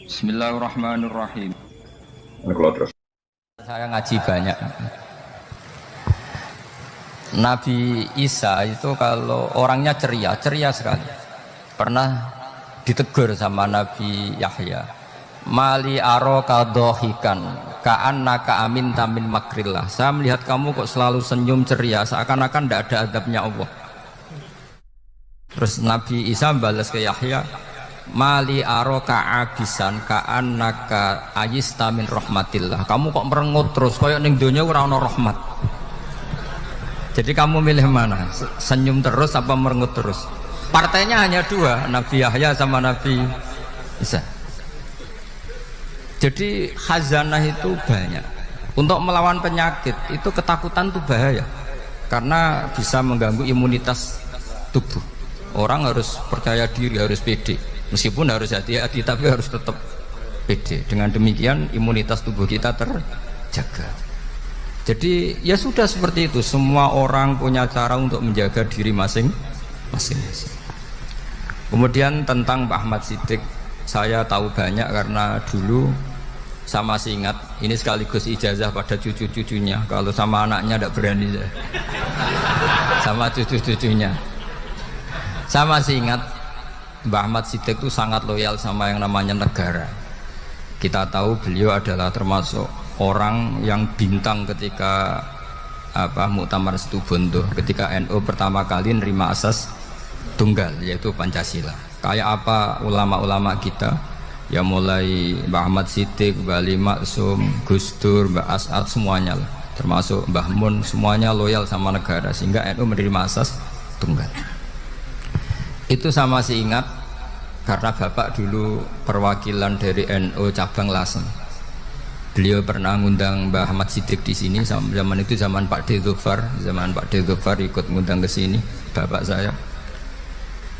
Bismillahirrahmanirrahim. Kalau terus Saya ngaji banyak. Nabi Isa itu kalau orangnya ceria, ceria sekali. Pernah ditegur sama Nabi Yahya. Mali aro kadohikan, ka'annaka amin tamin makrillah. Saya melihat kamu kok selalu senyum ceria, seakan-akan tidak ada adabnya Allah. Terus Nabi Isa balas ke Yahya, Mali aro ka'abisan ka'annaka ayista min rahmatillah. Kamu kok merengut terus, koyok ning donya ora ana rahmat. Jadi kamu milih mana? Senyum terus apa merengut terus? Partainya hanya dua, Nabi Yahya sama Nabi Isa. Jadi khazanah itu banyak. Untuk melawan penyakit itu ketakutan itu bahaya, karena bisa mengganggu imunitas tubuh. Orang harus percaya diri, harus pede. Meskipun harus hati-hati, tapi harus tetap pede. Dengan demikian imunitas tubuh kita terjaga. Jadi ya sudah seperti itu. Semua orang punya cara untuk menjaga diri masing-masing. Kemudian tentang Pak Ahmad Siddiq, saya tahu banyak karena dulu saya masih ingat. Ini sekaligus ijazah pada cucu-cucunya. Kalau sama anaknya tidak berani saya. Sama cucu-cucunya. Saya masih ingat Mbah Ahmad Siddiq itu sangat loyal sama yang namanya negara. Kita tahu beliau adalah termasuk orang yang bintang ketika Muktamar Situbondo, ketika NU pertama kali nerima asas tunggal, yaitu Pancasila. Kayak apa ulama-ulama kita, ya mulai Mbah Ahmad Siddiq, Mbah Ali Maksum, Gus Dur, Mbah As'ad, semuanya lah, termasuk Mbah Mun, semuanya loyal sama negara sehingga NU menerima asas tunggal. Itu saya masih ingat karena bapak dulu perwakilan dari NU cabang Lasem. Beliau pernah ngundang Mbah Ahmad Siddiq di sini. Zaman itu zaman Pak D. Dzufar, ikut ngundang ke sini bapak saya.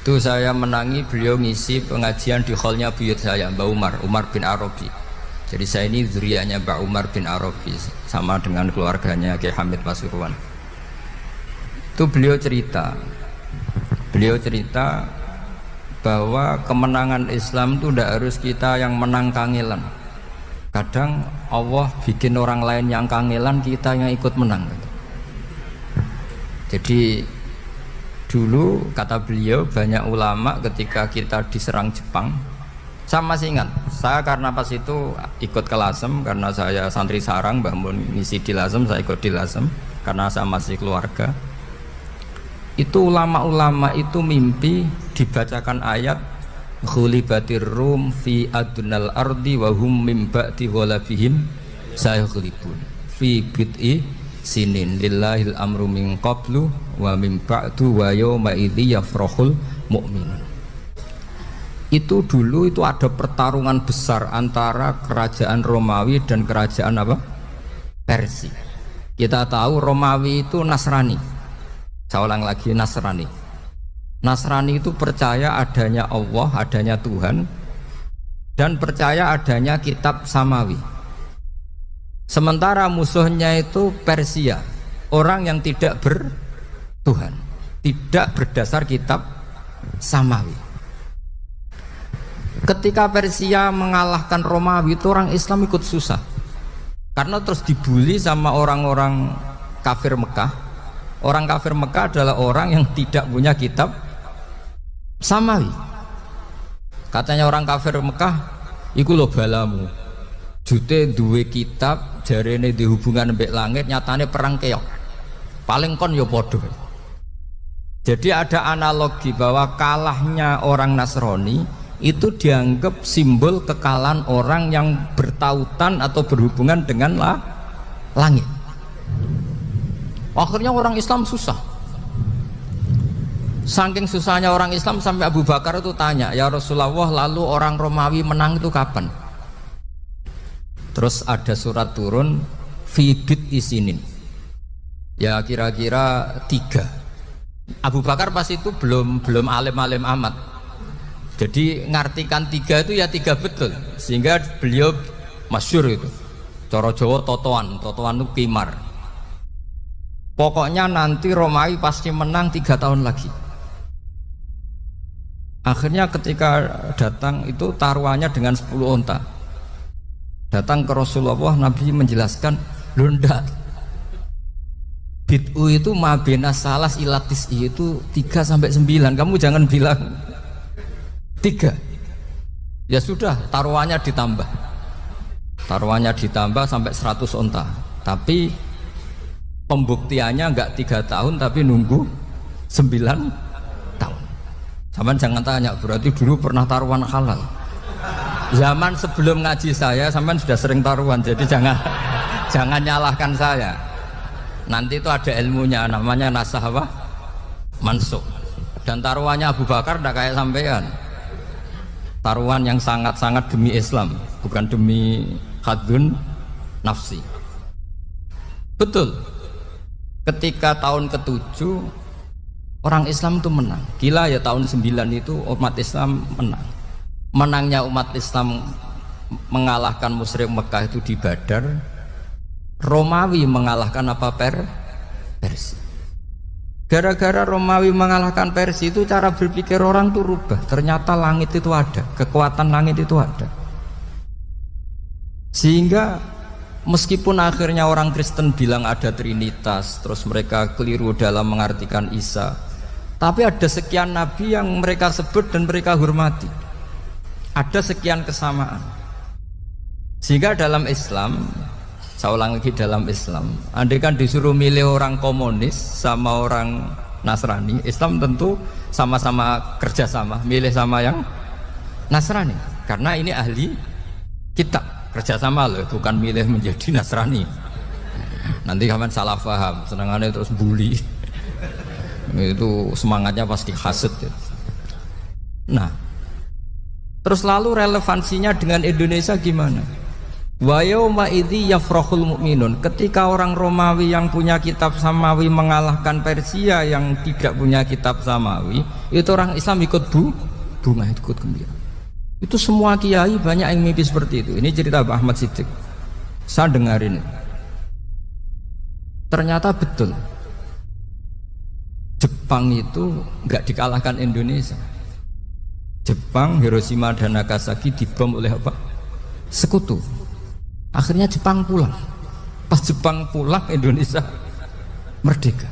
Itu saya menangi beliau ngisi pengajian di hallnya buyut saya, Mbah Umar bin Arabi. Jadi saya ini zuriyahnya Mbah Umar bin Arabi, sama dengan keluarganya Kiai Hamid Pasuruan. Itu beliau cerita bahwa kemenangan Islam itu tidak harus kita yang menang kangelan. Kadang Allah bikin orang lain yang kangelan, kita yang ikut menang. Jadi dulu kata beliau, banyak ulama ketika kita diserang Jepang, saya masih ingat, saya karena pas itu ikut ke Lasem, karena saya santri sarang, Mbah Mun ngisi di Lasem, saya ikut di Lasem karena saya masih keluarga. Itu ulama-ulama itu mimpi dibacakan ayat ghulibatir rum fi adnal ardi wa hum mim ba'di ghalabihim sayaghlibun fi bid'i sinin lillahil amru min qablu wa min ba'du wa yawma idzi yafrahul mu'minun. Itu dulu itu ada pertarungan besar antara kerajaan Romawi dan kerajaan Persia. Kita tahu Romawi itu Nasrani. Saya ulang lagi, Nasrani. Nasrani itu percaya adanya Allah, adanya Tuhan, dan percaya adanya kitab samawi. Sementara musuhnya itu Persia, orang yang tidak bertuhan, tidak berdasar kitab samawi. Ketika Persia mengalahkan Romawi, itu orang Islam ikut susah, karena terus dibully sama orang-orang kafir Mekah. Orang kafir Mekah adalah orang yang tidak punya kitab samawi. Katanya orang kafir Mekah, iku lho balamu. Jute duwe kitab, jarene di hubungan mbek langit, nyatane perang keok. Paling kon yo podo. Jadi ada analogi bahwa kalahnya orang Nasrani itu dianggap simbol kekalahan orang yang bertautan atau berhubungan dengan langit. Akhirnya orang Islam susah. Saking susahnya orang Islam sampai Abu Bakar itu tanya, ya Rasulullah, lalu orang Romawi menang itu kapan? Terus ada surat turun fi bid'i sinin. Ya kira-kira 3. Abu Bakar pas itu belum alim-alim amat. Jadi ngartikan 3 itu ya 3 betul. Sehingga beliau masyhur itu. Cara Jawa totoan itu kimar. Pokoknya nanti Romawi pasti menang 3 tahun lagi. Akhirnya ketika datang itu taruhannya dengan 10 onta. Datang ke Rasulullah, Nabi menjelaskan, "Lho ndak. Bid'u itu mabena salas ilatis itu 3 sampai 9. Kamu jangan bilang 3. Ya sudah, taruhannya ditambah. Taruhannya ditambah sampai 100 onta. Tapi pembuktiannya enggak 3 tahun tapi nunggu 9 tahun. Sampean jangan tanya, berarti dulu pernah taruhan halal. Zaman sebelum ngaji saya, sampean sudah sering taruhan, jadi jangan nyalahkan saya. Nanti itu ada ilmunya, namanya nasah apa? Mansukh. Dan taruhannya Abu Bakar tidak kayak sampean. Taruhan yang sangat-sangat demi Islam, bukan demi hadun nafsi. Betul. Ketika tahun ke-7 orang Islam itu menang. Gila ya, tahun 9 itu umat Islam menang. Menangnya umat Islam mengalahkan musyrik Mekah itu di Badar. Romawi mengalahkan apa? Persia. Gara-gara Romawi mengalahkan Persia itu cara berpikir orang tuh rubah. Ternyata langit itu ada, kekuatan langit itu ada. Sehingga meskipun akhirnya orang Kristen bilang ada Trinitas, terus mereka keliru dalam mengartikan Isa, tapi ada sekian nabi yang mereka sebut dan mereka hormati. Ada sekian kesamaan. Sehingga dalam Islam, saya ulang lagi, dalam Islam, andai kan disuruh milih orang komunis sama orang Nasrani, Islam tentu sama-sama kerjasama, milih sama yang Nasrani, karena ini ahli kitab. Kerjasama loh, bukan milih menjadi Nasrani. Nanti kalian salah paham, senangannya terus bully. Itu semangatnya pasti hasad ya. Nah, terus lalu relevansinya dengan Indonesia gimana? Wa yauma idzi yafrahul mu'minun. Ketika orang Romawi yang punya kitab Samawi mengalahkan Persia yang tidak punya kitab Samawi, itu orang Islam ikut bunga, ikut gembira. Itu semua kiai banyak yang mimpi seperti itu. Ini cerita Pak Ahmad Siddiq. Saya dengarin. Ternyata betul. Jepang itu nggak dikalahkan Indonesia. Jepang, Hiroshima dan Nagasaki dibom oleh apa? Sekutu. Akhirnya Jepang pulang. Pas Jepang pulang, Indonesia merdeka.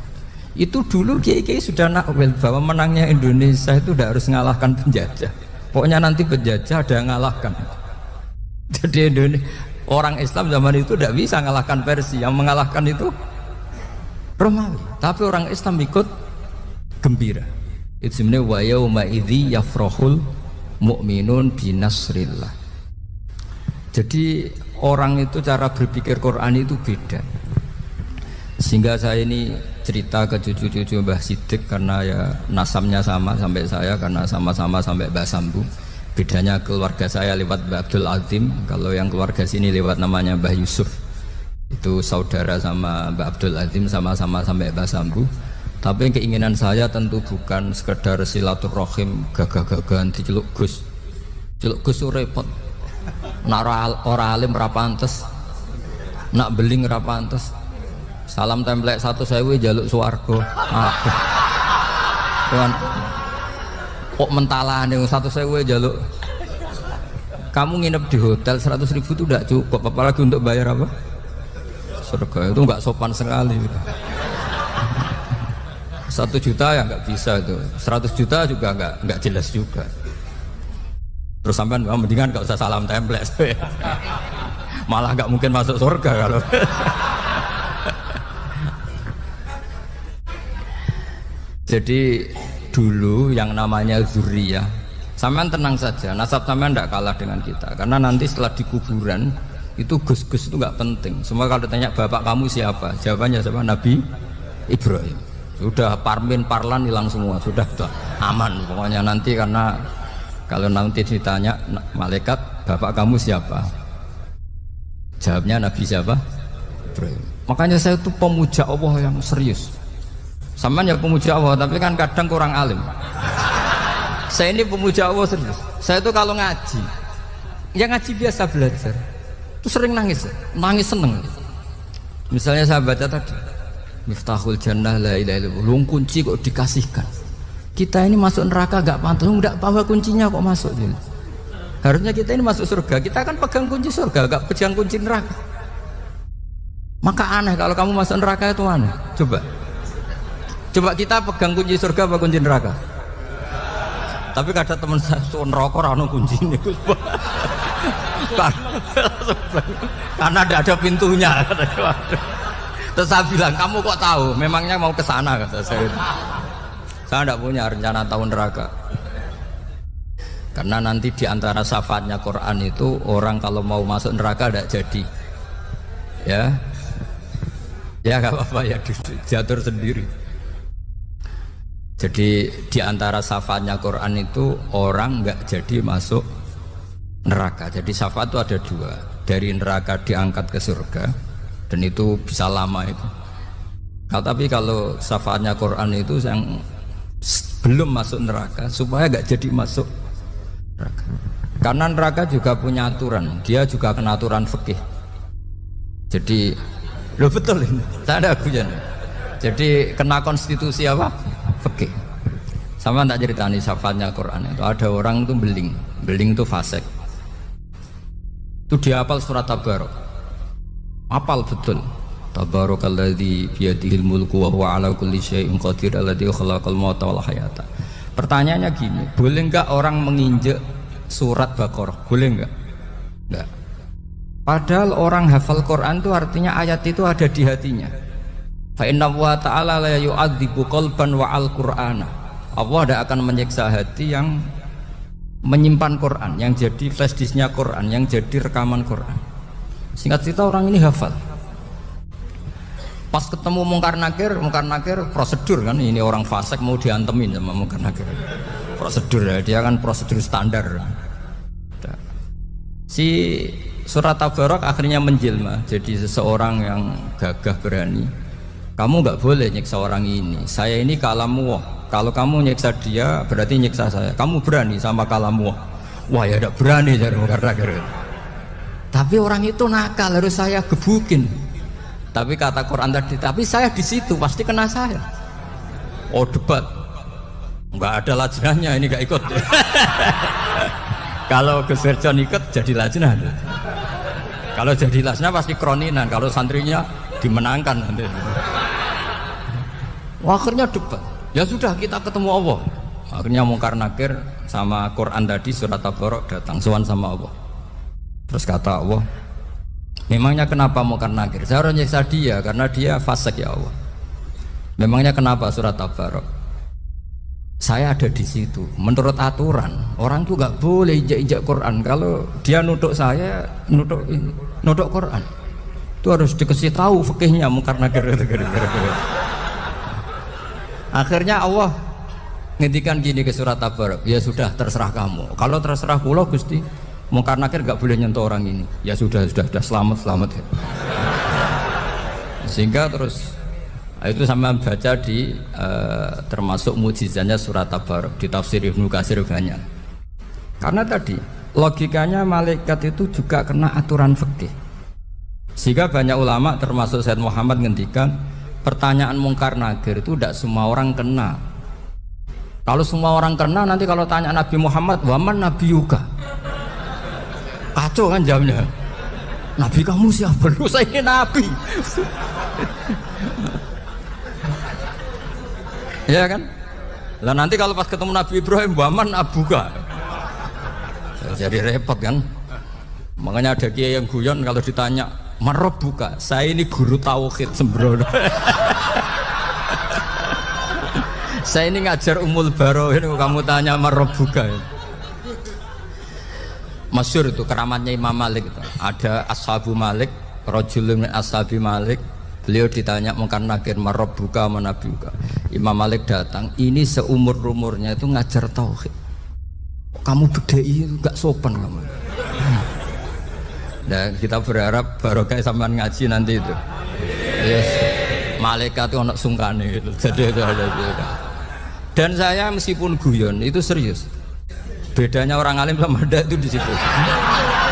Itu dulu kiai-kiai sudah nakwil bahwa menangnya Indonesia itu tidak harus mengalahkan penjajah. Pokoknya nanti penjajah ada yang ngalahkan. Jadi Indonesia, orang Islam zaman itu tidak bisa mengalahkan Persia. Yang mengalahkan itu Romawi. Tapi orang Islam ikut gembira. Itu sebenarnya wa yauma idzi yafrahul mu'minun binasrillah. Jadi orang itu cara berpikir Quran itu beda. Sehingga saya ini cerita ke cucu-cucu Mbah Siddiq karena ya nasabnya sama sampai saya, karena sama-sama sampai Mbah Sambu. Bedanya keluarga saya lewat Mbah Abdul Azim, kalau yang keluarga sini lewat namanya Mbah Yusuf. Itu saudara sama Mbah Abdul Azim, sama-sama sampai Mbah Sambu. Tapi keinginan saya tentu bukan sekedar silaturahim gagah-gagahan diceluk Gus. Celuk Gus repot. Nak ora alim ra pantes. Nak beling ra pantes. Salam templek 1.000 jaluk swarga. Tuhan, kok mentalane 1.000 jaluk. Kamu nginep di hotel 100.000 itu tidak cukup, apalagi untuk bayar apa? Surga. Itu enggak sopan sekali. 1 juta ya enggak bisa itu. 100 juta juga enggak jelas juga. Terus sampean mendingan enggak usah salam templek. Malah enggak mungkin masuk surga kalau. Jadi dulu yang namanya zuriyah, sampean tenang saja, nasab sampean tidak kalah dengan kita. Karena nanti setelah di kuburan itu gus-gus itu nggak penting. Semua kalau ditanya bapak kamu siapa, jawabannya siapa? Nabi Ibrahim. Sudah Parmin Parlan hilang semua, sudah aman pokoknya nanti. Karena kalau nanti ditanya malaikat bapak kamu siapa, jawabnya Nabi siapa? Ibrahim. Makanya saya itu pemuja Allah yang serius. Sama ya pemuja Allah, tapi kan kadang kurang alim. Saya ini pemuja Allah serius. Saya itu kalau ngaji, ya ngaji biasa belajar, itu sering nangis seneng. Misalnya saya baca tadi, Miftahul Jannah la ilaha illallah, kunci kok dikasihkan. Kita ini masuk neraka gak pantas, enggak bawa kuncinya kok masuk gitu. Harusnya kita ini masuk surga, kita kan pegang kunci surga, gak pegang kunci neraka. Maka aneh kalau kamu masuk neraka itu aneh. Coba kita pegang kunci surga apa kunci neraka? Tapi kadang teman saya neraka rano kunci ini. Karena tidak ada pintunya. Terus saya bilang, kamu kok tahu? Memangnya mau ke sana kata saya. Saya tidak punya rencana tahu neraka. Karena nanti di antara syafaatnya Quran itu orang kalau mau masuk neraka tidak jadi. Ya nggak apa-apa ya, diatur sendiri. Jadi di antara syafaatnya Quran itu orang nggak jadi masuk neraka. Jadi syafaat itu ada dua, dari neraka diangkat ke surga, dan itu bisa lama itu. Tapi kalau syafaatnya Quran itu yang belum masuk neraka supaya nggak jadi masuk neraka. Karena neraka juga punya aturan, dia juga kena aturan fikih. Jadi lo betul ini, saya ada hujan. Jadi kena konstitusi apa? Fikih. Sama tak ceritani syafaatnya Quran itu ada orang itu beling itu fasik. Itu dia hafal surat Tabarok, hafal betul. Tabarakalladzi biyadihil mulku wa huwa ala kulli syai'in qadir alladzi khalaqal mauta wal hayata. Pertanyaannya gini, boleh enggak orang menginjek surat Baqarah? Boleh enggak? Enggak. Padahal orang hafal Quran itu artinya ayat itu ada di hatinya. Fa inna wa ta'ala la yu'adzibu qalban wa al-Qur'ana. Allah tidak akan menyiksa hati yang menyimpan Quran, yang jadi flash disknya Quran, yang jadi rekaman Quran. Singkat cerita orang ini hafal. Pas ketemu Mungkar Nakir prosedur kan, ini orang fasik mau diantemin sama Mungkar Nakir. Prosedur ya, dia kan prosedur standar. Si surat Tabarok akhirnya menjelma jadi seseorang yang gagah berani. Kamu nggak boleh nyiksa orang ini. Saya ini kalamu. Kalau kamu nyiksa dia berarti nyiksa saya. Kamu berani sama kalamu. Wah ya tidak berani jadi Mungkar Nakir. Tapi orang itu nakal, harus saya gebukin. Tapi kata Quran tadi, tapi saya di situ pasti kena saya. Oh debat, nggak ada lajnahnya, ini nggak ikut. Kalau Gus Werjon ikut jadi lajnah. Kalau jadi lajnah pasti kroninan. Kalau santrinya dimenangkan nanti. Wah, akhirnya debat. Ya sudah kita ketemu Allah. Akhirnya Mungkar Nakir sama Quran tadi surat Tabarok datang sowan sama Allah. Terus kata Allah, memangnya kenapa Mungkar Nakir? Saya harus nyiksa dia karena dia fasik ya Allah. Memangnya kenapa surat Tabarok? Saya ada di situ. Menurut aturan orang tuh nggak boleh injak-injak Quran. Kalau dia nutuk saya, nutuk Quran, itu harus dikasih tahu fikihnya Mungkar Nakir. Akhirnya Allah ngendikan gini ke surat Tabarok, ya sudah terserah kamu. Kalau terserah kula Gusti, Mungkar Nakir nggak boleh nyentuh orang ini. Ya sudah selamat. Sehingga terus itu sama baca di termasuk mujizatnya surat Tabarok di tafsir Ibnu Katsir banyak. Karena tadi logikanya malaikat itu juga kena aturan fikih. Sehingga banyak ulama termasuk Said Muhammad ngendikan pertanyaan Mungkar Nakir itu tidak semua orang kena. Kalau semua orang kena nanti kalau tanya Nabi Muhammad, waman Nabi Yuka. Kacau kan jamnya. Nabi kamu siapa? Lu saya ini Nabi. Ya kan? Lah nanti kalau pas ketemu Nabi Ibrahim, waman abuka. Jadi repot kan? Makanya ada kiai yang guyon kalau ditanya, "Marob buka." Saya ini guru tauhid sembrono. Saya ini ngajar Ummul Barohin, kamu tanya marob buka. Masyhur itu keramatnya Imam Malik itu. Ada Ashabu Malik, rajulun min ashabi Malik. Beliau ditanya Mungkar Nakir marabbuka manabiuka. Imam Malik datang, ini seumur-umurnya itu ngajar tauhid. Kamu bedai itu gak sopan kamu. Dan kita berharap barokah sampean ngaji nanti itu. Yes. Malaikat itu anak sungkane itu. Jadi itu ada juga. Dan saya meskipun guyon itu serius. Bedanya orang alim sama ndak itu di situ.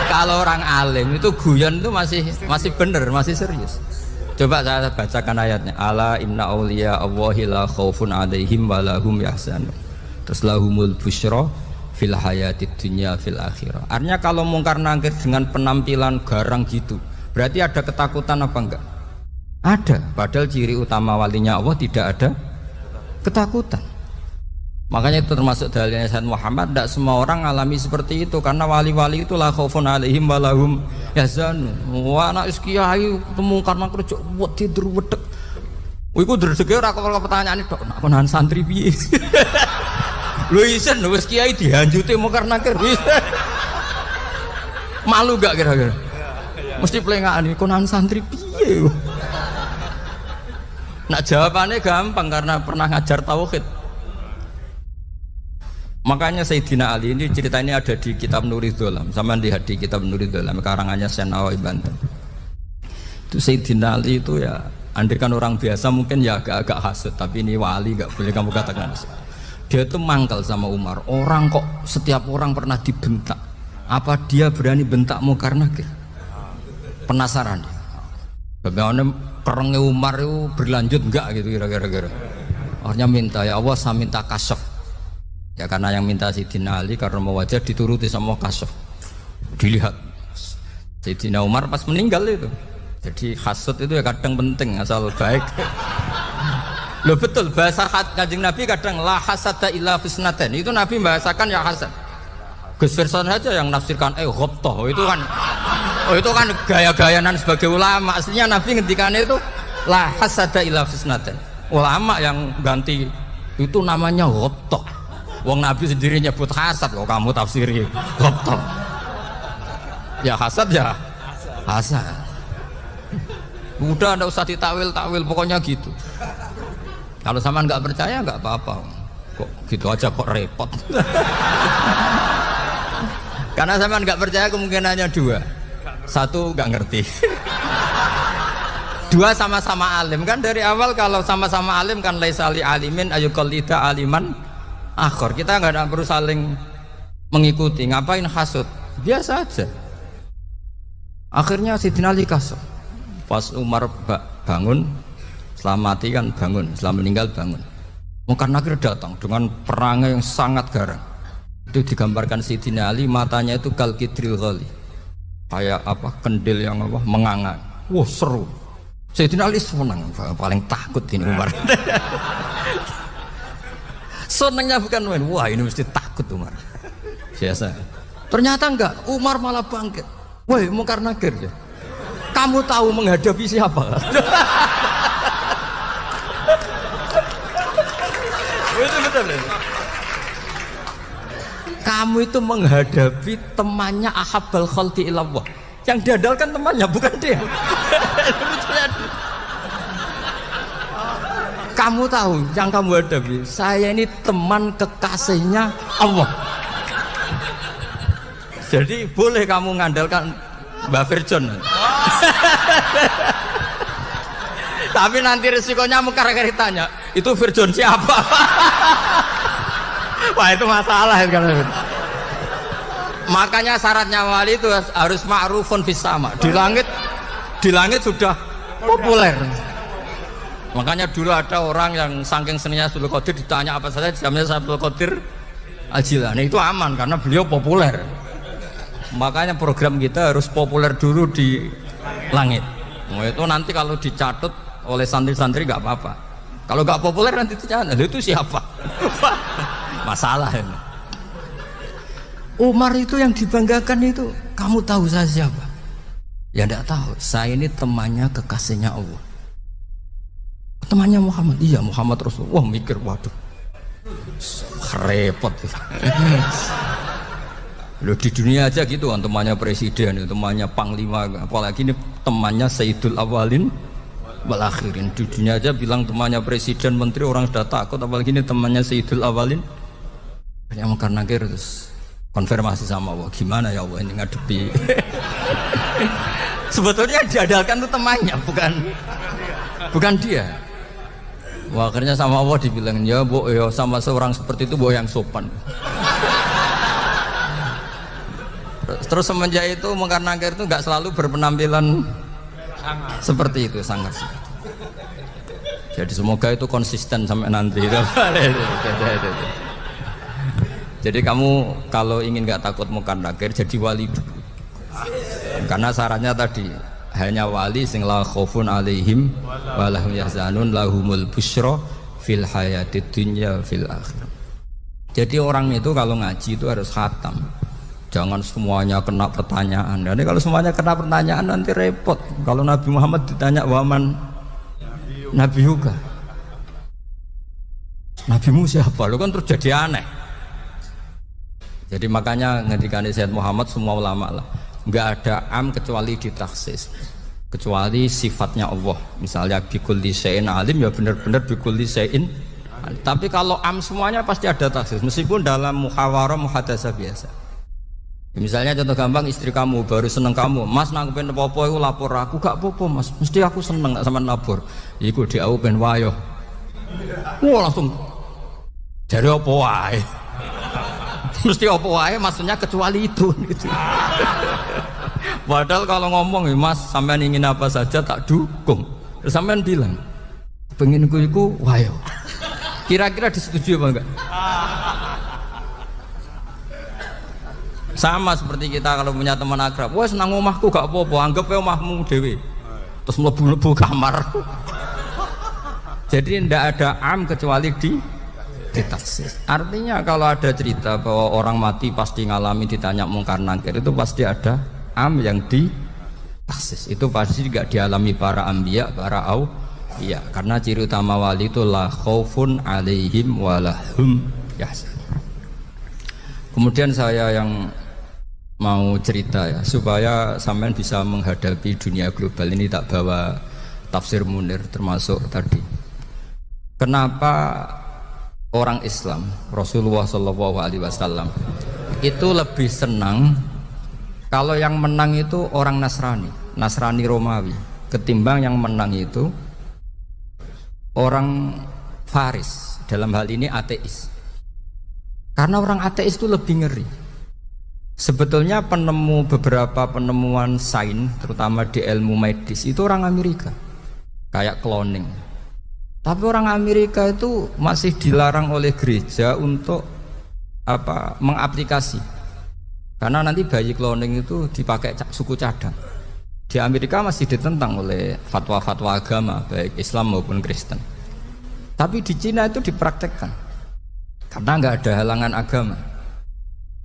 Kalau orang alim itu guyon itu masih bener, masih serius. Coba saya bacakan ayatnya. Ala inna auliya Allahi la khaufun alaihim wa lahum yahzanun. Terus lahumul busyra fil hayatid dunya fil akhirah. Artinya kalau mungkar nakir dengan penampilan garang gitu, berarti ada ketakutan apa enggak? Ada. Padahal ciri utama walinya Allah tidak ada ketakutan. Makanya itu termasuk dalilnya Sayyid Muhammad, tidak semua orang alami seperti itu, karena wali-wali itu la khaufun alaihim wa lahum yahzanun. Wah anak kiai mungkar nakir cok wedi wedek. Iku dreseke ora kok pertanyaan tok, nak konan santri piye? Lho isen wis kiai dihanjuti mungkar nakir. Malu gak kira-kira? Mesti pelengakan iki konan santri piye? Nak jawabannya gampang karena pernah ngajar tauhid. Makanya Sayyidina Ali ini cerita ini ada di kitab Nuri Dholam. Sama lihat di kitab Nuri Dholam karangannya Syekh Nawawi Banten. Itu Sayyidina Ali itu ya, andaikan orang biasa mungkin ya agak-agak hasut, tapi ini wali gak boleh kamu katakan hasut. Dia itu mangkal sama Umar. Orang kok setiap orang pernah dibentak, apa dia berani bentakmu karena penasaran. Bagaimana kerengnya Umar itu berlanjut enggak gitu kira-kira. Akhirnya minta, ya Allah saya minta kasyaf. Ya karena yang minta Sayyidina Ali karena mau wajah dituruti sama kasyaf. Dilihat Sayyidina Umar pas meninggal itu. Jadi hasud itu ya kadang penting asal baik. Loh betul, bahasa Kanjeng Nabi kadang la hasada illa fisnaten. Itu Nabi membahasakan ya hasad. Gus Verson saja yang nafsirkan ghobtoh itu kan. Oh itu kan gaya-gayanan sebagai ulama. Aslinya Nabi ngendikannya itu la hasada illa fisnaten. Ulama yang ganti itu namanya ghobtoh. Wong Nabi sendiri nyebut hasad kok kamu tafsiri ghobtoh. Ya hasad ya hasad. Udah, anda usah ditakwil-takwil, pokoknya gitu. Kalau sama nggak percaya nggak apa-apa. Kok gitu aja kok repot. Karena sama nggak percaya kemungkinannya dua. Satu nggak ngerti. Dua sama-sama alim kan dari awal. Kalau sama-sama alim kan laisali alimin ayuqallida aliman akhor. Kita nggak perlu saling mengikuti. Ngapain hasud? Biasa aja. Akhirnya Sayyidina Ali kasih. Pas Umar bangun, setelah mati kan bangun, setelah meninggal bangun. Mungkar nakir datang dengan perangai yang sangat garang. Itu digambarkan Sayyidina Ali, matanya itu kal kidril ghali, kayak apa kendil yang apa menganga. Wah seru. Sayyidina Ali senang, paling takut ini Umar. Senangnya bukan main, wah ini mesti takut Umar. Biasa. Ternyata enggak, Umar malah bangkit. Woi mungkar nakir ya. Kamu tahu menghadapi siapa? Itu betul. Kamu itu menghadapi temannya ahabbal khalqi ilallah. Yang diandalkan temannya bukan dia. Kamu tahu yang kamu hadapi, saya ini teman kekasihnya Allah. Jadi boleh kamu mengandalkan Mbak Virjon. Tapi nanti resikonya mungkar nakir tanya, itu Virjon siapa? Wah itu masalah kan. Makanya syaratnya wali itu harus ma'rufun fis sama. Di langit sudah populer. Makanya dulu ada orang yang saking seninya Abdul Qadir ditanya apa saja jamnya Abdul Qadir Al-Jilani itu aman karena beliau populer. Makanya program kita harus populer dulu di langit. Nah, itu nanti kalau dicatut oleh santri-santri nggak apa-apa. Kalau nggak populer nanti dicatat, itu siapa? Masalah ini. Umar itu yang dibanggakan itu, kamu tahu saya siapa? Ya tidak tahu. Saya ini temannya kekasihnya Allah. Temannya Muhammad. Iya Muhammad Rasul. Wah mikir, waduh, repot. Loh di dunia aja gitu kan, temannya presiden, temannya panglima, apalagi ini temannya Sayyidul Awalin wal Akhirin. Di dunia aja bilang temannya presiden, menteri, orang sudah takut, apalagi ini temannya Sayyidul Awalin. Yang karena terus konfirmasi sama Allah, gimana ya Allah ini ngadepi. Sebetulnya diandalkan itu temannya, bukan dia. Wah, akhirnya sama Allah dibilang, ya bu, ya sama seorang seperti itu bu yang sopan. Terus semenjak itu mungkar nakir itu nggak selalu berpenampilan seperti itu, sangat. Jadi semoga itu konsisten sampai nanti. Jadi kamu kalau ingin nggak takut munkar nakir jadi wali dulu. Karena syaratnya tadi hanya wali sing la khaufun alaihim walahum yahzanun lahumul busyra fil hayatid dunya fil akhirah. Jadi orang itu kalau ngaji itu harus khatam. Jangan semuanya kena pertanyaan. Dan kalau semuanya kena pertanyaan nanti repot. Kalau Nabi Muhammad ditanya waman Nabi juga. Nabimu siapa? Lu kan terus jadi aneh. Jadi makanya ngendikan Sayyid Muhammad semua ulama lah, nggak ada am kecuali ditaksis, kecuali sifatnya Allah. Misalnya bikulli syai'in alim, ya benar-benar bikulli syai'in. Tapi kalau am semuanya pasti ada taksis, meskipun dalam muhawarah muhadasah biasa. Misalnya contoh gampang, istri kamu baru seneng kamu, mas nang pengen apa-apa itu lapor aku, gak apa-apa mas, mesti aku seneng gak sama lapor. Iku di aku pengen wayo. Wah langsung dari apa wae. Mesti apa wae maksudnya kecuali itu gitu. Padahal kalau ngomong mas sampean ingin apa saja tak dukung. Terus sampean bilang pengen iku wayo. Kira-kira disetujui apa enggak? Sama seperti kita kalau punya teman akrab, wah senang omahku gak apa-apa, anggap ya omahmu dewe. Terus mlebu-mlebu kamar. Jadi tidak ada am kecuali ditaksis. Artinya kalau ada cerita bahwa orang mati pasti ngalami ditanya mungkar nakir, itu pasti ada am yang ditaksis. Itu pasti juga dialami para anbiya, para auliya. Karena ciri utama wali itu la khaufun alaihim walahum yahzanun. Kemudian saya yang mau cerita ya, supaya sampean bisa menghadapi dunia global ini, tak bawa tafsir Munir termasuk tadi. Kenapa orang Islam, Rasulullah SAW itu lebih senang kalau yang menang itu orang Nasrani Romawi, ketimbang yang menang itu orang Faris, dalam hal ini ateis. Karena orang ateis itu lebih ngeri. Sebetulnya beberapa penemuan sains, terutama di ilmu medis, itu orang Amerika, kayak cloning. Tapi orang Amerika itu masih dilarang oleh gereja untuk mengaplikasi. Karena nanti bayi cloning itu dipakai suku cadang. Di Amerika masih ditentang oleh fatwa-fatwa agama, baik Islam maupun Kristen. Tapi di Cina itu dipraktekkan. Karena nggak ada halangan agama.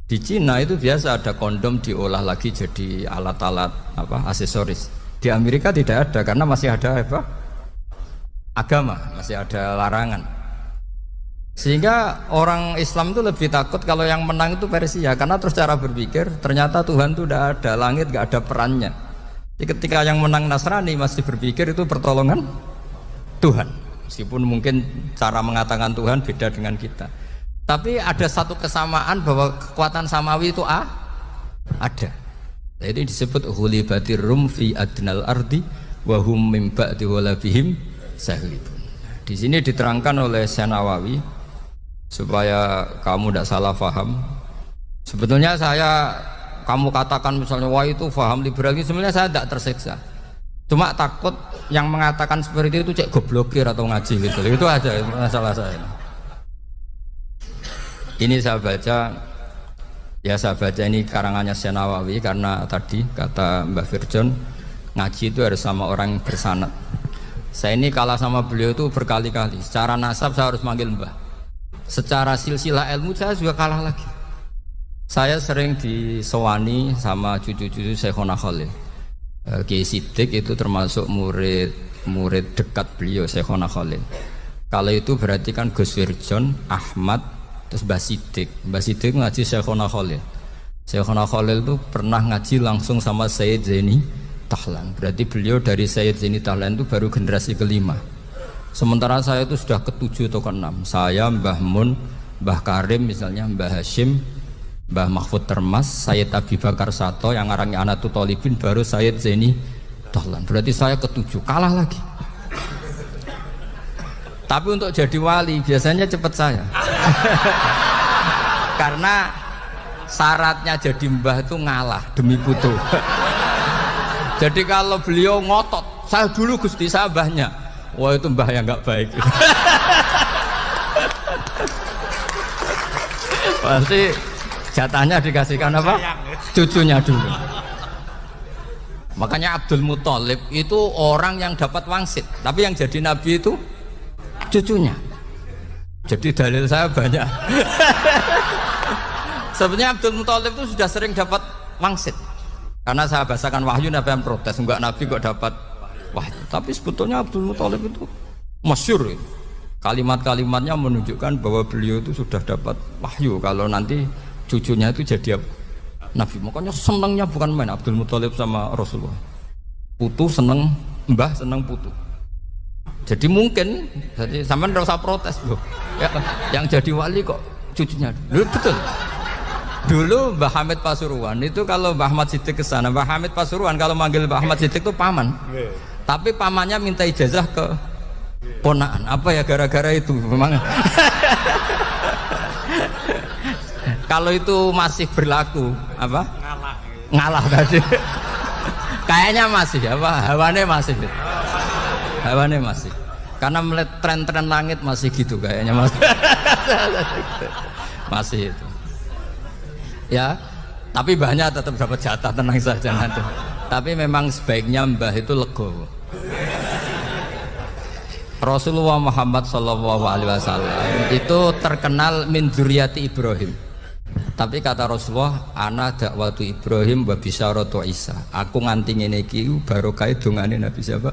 Di Cina itu biasa ada kondom diolah lagi jadi alat-alat aksesoris. Di Amerika tidak ada karena masih ada agama, masih ada larangan. Sehingga orang Islam itu lebih takut kalau yang menang itu Persia, karena terus cara berpikir ternyata Tuhan itu tidak ada, langit nggak ada perannya. Jadi ketika yang menang Nasrani masih berpikir itu pertolongan Tuhan, meskipun mungkin cara mengatakan Tuhan beda dengan kita. Tapi ada satu kesamaan bahwa kekuatan samawi itu ada. Jadi disebut ghulibatir rum fi adnal ardi wa hum min ba'di ghalabihim sahlibun. Di sini diterangkan oleh Syekh Nawawi supaya kamu tidak salah paham. Sebetulnya kamu katakan misalnya wah itu paham liberal, sebenarnya saya tidak tersiksa. Cuma takut yang mengatakan seperti itu cek goblokir atau ngaji gitu. Itu aja masalah saya. Ini saya baca ini karangannya Syekh Nawawi, karena tadi kata Mbak Firjon ngaji itu harus sama orang yang bersanad. Saya ini kalah sama beliau itu berkali-kali. Secara nasab saya harus manggil Mbah. Secara silsilah ilmu saya juga kalah lagi. Saya sering disewani sama cucu-cucu Syekhona Khalil. Kiai Siddiq itu termasuk murid dekat beliau Syekhona Khalil. Kalau itu berarti kan Gus Firjon, Ahmad, terus Mbah Siddiq ngaji Syekhona Khalil. Syekhona Khalil itu pernah ngaji langsung sama Sayyid Zaini Tahlan. Berarti beliau dari Sayyid Zaini Tahlan itu baru generasi kelima. Sementara saya itu sudah ke-7 atau ke-6. Saya, Mbah Mun, Mbah Karim misalnya, Mbah Hashim, Mbah Mahfud Termas, Sayyid Abi Bakar Sato, yang arangnya Anatul Tolibin, baru Sayyid Zaini Tahlan. Berarti saya ke-7, kalah lagi. Tapi untuk jadi wali biasanya cepat saya. Karena syaratnya jadi mbah itu ngalah demi putu. Jadi kalau beliau ngotot, saya dulu Gusti, saya mbahnya, wah itu mbah yang nggak baik. Pasti jatahnya dikasihkan apa? Cucunya dulu. Makanya Abdul Muthalib itu orang yang dapat wangsit, tapi yang jadi nabi itu cucunya. Jadi dalil saya banyak. Sebenarnya Abdul Muthalib itu sudah sering dapat wangsit. Karena saya bahasakan wahyu, Nabi yang protes, enggak nabi kok dapat wahyu. Tapi sebetulnya Abdul Muthalib itu masyhur. Kalimat-kalimatnya menunjukkan bahwa beliau itu sudah dapat wahyu kalau nanti cucunya itu jadi nabi. Makanya senangnya bukan main Abdul Muthalib sama Rasulullah. Putu seneng mbah, seneng putu. Jadi mungkin, jadi sampean enggak usah protes loh. Ya, yang jadi wali kok cucunya. Loh, betul. Dulu Mbah Hamid Pasuruan itu kalau Mbah Ahmad Siddiq ke sana, Mbah Hamid Pasuruan kalau manggil Mbah Ahmad Siddiq itu paman. Tapi pamannya minta ijazah ke ponakan. Apa ya gara-gara itu memang. Kalau itu masih berlaku apa? Ngalah tadi. Kayaknya masih apa? Hawane masih. Hawane masih. Karena melihat tren-tren langit masih gitu kayaknya masih. Masih itu. Ya, tapi banyak tetap dapat jatah, tenang saja nanti. Tapi memang sebaiknya mbah itu legowo. Rasulullah Muhammad SAW itu terkenal min dzurriyyati Ibrahim. Tapi kata Rasulullah, ana dakwatu Ibrahim wa bisyaratu Isa. Aku nganti ngene iki barokah dongane Nabi siapa?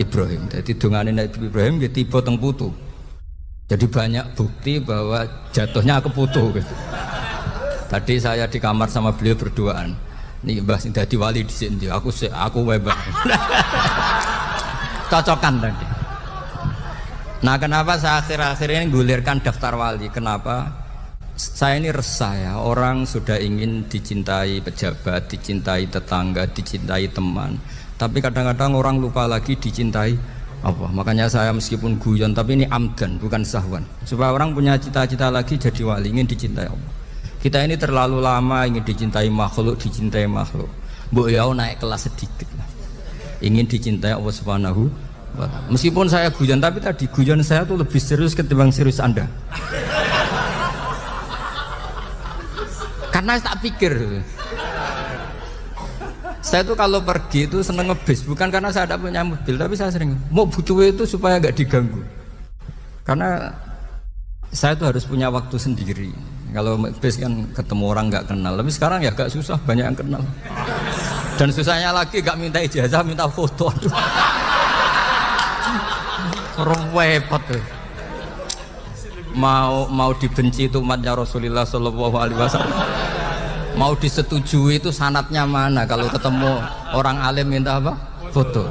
Ibrahim. Jadi dongane Nabi Ibrahim ya tiba teng putu. Jadi banyak bukti bahwa jatuhnya ke putu gitu. Tadi saya di kamar sama beliau berduaan. Nih Mbah sing dadi wali di sini. Aku Mbah. Cocokan tadi. Nah, kenapa saya akhir-akhir ini gulirkan daftar wali? Kenapa? Saya ini resah ya, orang sudah ingin dicintai pejabat, dicintai tetangga, dicintai teman. Tapi kadang-kadang orang lupa lagi dicintai apa. Makanya saya meskipun guyon, tapi ini amdan, bukan sahwan. Supaya orang punya cita-cita lagi jadi wali, ingin dicintai Allah. Kita ini terlalu lama ingin dicintai makhluk. Mbok ya naik kelas sedikit lah. Ingin dicintai Allah Subhanahu wa ta'ala. Meskipun saya guyon, tapi tadi guyon saya tuh lebih serius ketimbang serius Anda. Karena tak pikir. Saya tuh kalau pergi itu seneng ngebis, bukan karena saya tidak punya mobil, tapi saya sering mau butuh itu supaya nggak diganggu. Karena saya tuh harus punya waktu sendiri. Kalau bis kan ketemu orang nggak kenal, tapi sekarang ya agak susah, banyak yang kenal. Dan susahnya lagi nggak minta ijazah, minta foto. Aduh. Repot tuh. Mau dibenci itu umatnya Rasulullah Shallallahu Alaihi Wasallam. Mau disetujui itu sanatnya mana? Kalau ketemu orang alim minta apa? Foto.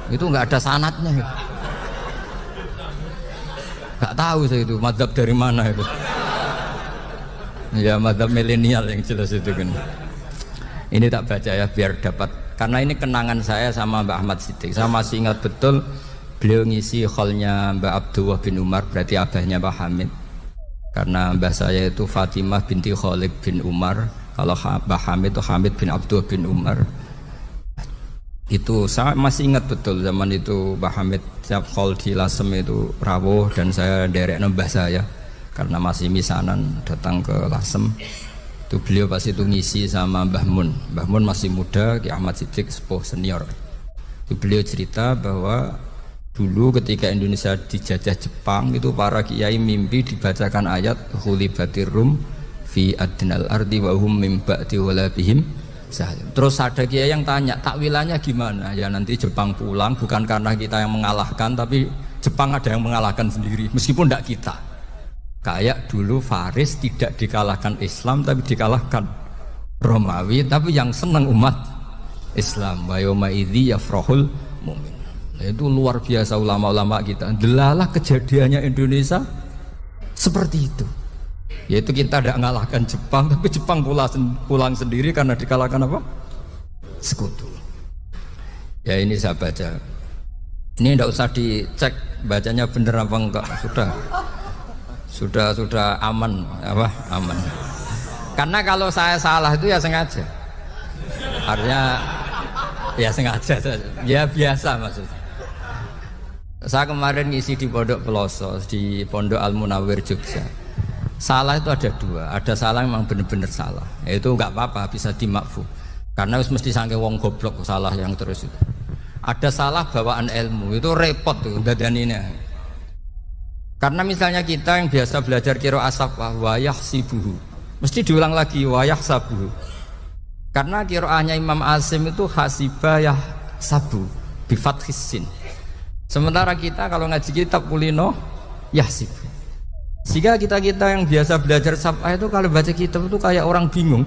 Itu nggak ada sanatnya. Nggak tahu saya itu madzhab dari mana itu. Ya madzhab milenial yang jelas itu kan. Ini tak baca ya biar dapat, karena ini kenangan saya sama Mbak Ahmad Siddiq. Saya masih ingat betul beliau ngisi hallnya Mbak Abdullah bin Umar, berarti abahnya Mbak Hamid. Karena mbah saya itu Fatimah binti Khalid bin Umar. Kalau Mbak Hamid itu Hamid bin Abdullah bin Umar. Itu saya masih ingat betul zaman itu Mbak Hamid setiap hall di Lasem itu rawuh dan saya derek mbah saya. Karena masih misanan datang ke Lasem, itu beliau pas itu ngisi sama Mbah Mun. Mbah Mun masih muda, Ki Ahmad Siddiq sepuh senior. Itu beliau cerita bahwa dulu ketika Indonesia dijajah Jepang itu para kiai mimpi dibacakan ayat khulibatir rum fi adnal ardi wa hum mim ba'di walabihim salim. Terus ada kiai yang tanya takwilannya gimana? Ya nanti Jepang pulang bukan karena kita yang mengalahkan, tapi Jepang ada yang mengalahkan sendiri meskipun tidak kita. Kayak dulu Faris tidak dikalahkan Islam tapi dikalahkan Romawi, tapi yang senang umat Islam. Wa yauma idzi yafrahul mu'min. Itu luar biasa ulama-ulama kita. Delalah kejadiannya Indonesia seperti itu. Yaitu kita tidak mengalahkan Jepang, tapi Jepang pulang sendiri karena dikalahkan apa? Sekutu. Ya ini saya baca. Ini tidak usah dicek bacanya bener apa enggak, sudah aman apa aman. Karena kalau saya salah itu ya sengaja. Artinya ya sengaja, ya biasa maksudnya. Saya kemarin ngisi di Pondok Peloso, di Pondok Al Munawir Jogja. Salah itu ada dua, ada salah yang memang benar-benar salah, itu nggak apa-apa, bisa dimakfu, karena mesti saking wong goblok salah yang terus itu. Ada salah bawaan ilmu, itu repot tuh dadaninya. Karena misalnya kita yang biasa belajar qiraah safah wayah sibuhu, mesti diulang lagi wayah sabuhu. Karena qiraahnya Imam Asim itu hasibah sabu bifathis sin. Sementara kita kalau ngaji kitab kulino yahsib. Sehingga kita yang biasa belajar safah itu kalau baca kitab itu kayak orang bingung.